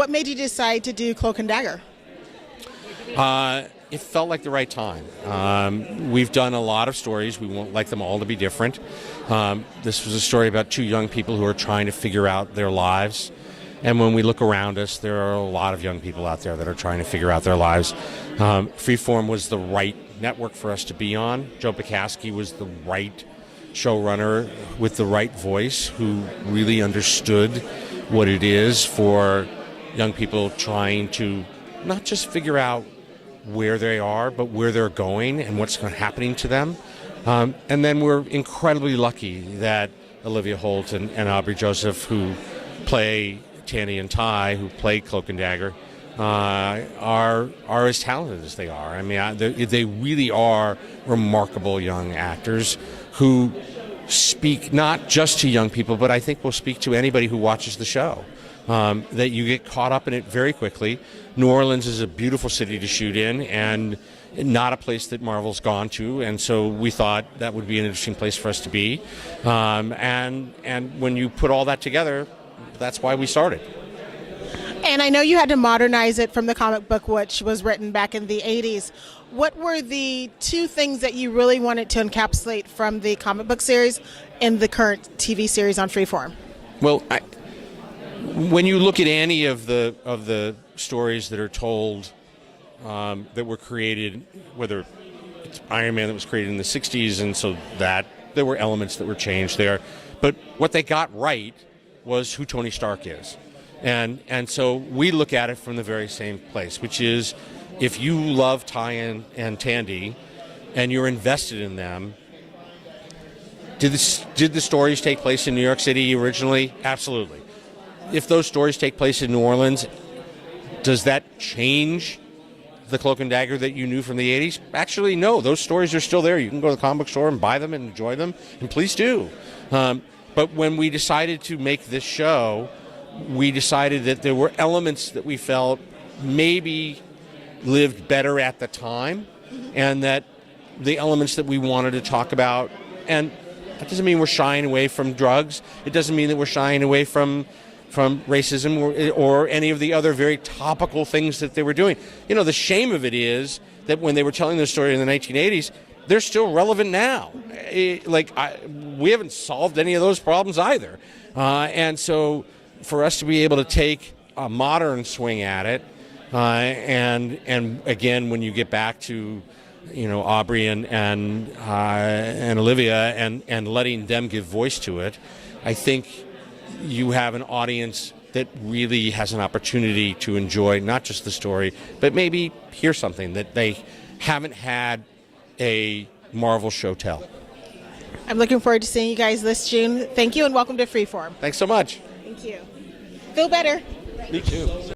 what made you decide to do Cloak and Dagger? It felt like the right time. We've done a lot of stories. We won't like them all to be different. This was a story about two young people who are trying to figure out their lives. And when we look around us, there are a lot of young people out there that are trying to figure out their lives. Freeform was the right network for us to be on. Joe Pekaski was the right showrunner with the right voice who really understood what it is for young people trying to not just figure out where they are, but where they're going and what's happening to them. And then we're incredibly lucky that Olivia Holt and Aubrey Joseph, who play Tandy and Ty, who play Cloak and Dagger, are as talented as they are. I mean, they really are remarkable young actors who speak not just to young people, but I think will speak to anybody who watches the show. That you get caught up in it very quickly. New Orleans is a beautiful city to shoot in, and not a place that Marvel's gone to, and so we thought that would be an interesting place for us to be. And when you put all that together, that's why we started. And I know you had to modernize it from the comic book, which was written back in the 80s. What were the two things that you really wanted to encapsulate from the comic book series in the current TV series on Freeform? Well, when you look at any of the stories that are told that were created, whether it's Iron Man that was created in the 60s, and so that there were elements that were changed there, but what they got right was who Tony Stark is. And so we look at it from the very same place, which is if you love Ty and Tandy and you're invested in them, did the stories take place in New York City originally? Absolutely. If those stories take place in New Orleans, does that change the Cloak and Dagger that you knew from the 80s? Actually, no. Those stories are still there. You can go to the comic book store and buy them and enjoy them, and please do. But when we decided to make this show, we decided that there were elements that we felt maybe lived better at the time, and that the elements that we wanted to talk about, and that doesn't mean we're shying away from drugs. It doesn't mean that we're shying away from racism or any of the other very topical things that they were doing. You know, the shame of it is that when they were telling this story in the 1980s, they're still relevant now. We haven't solved any of those problems either. And so for us to be able to take a modern swing at it, and again, when you get back to, you know, Aubrey and Olivia and letting them give voice to it, I think you have an audience that really has an opportunity to enjoy not just the story, but maybe hear something that they haven't had a Marvel show tell. I'm looking forward to seeing you guys this June. Thank you, and welcome to Freeform. Thanks so much. Thank you. Feel better. Me too.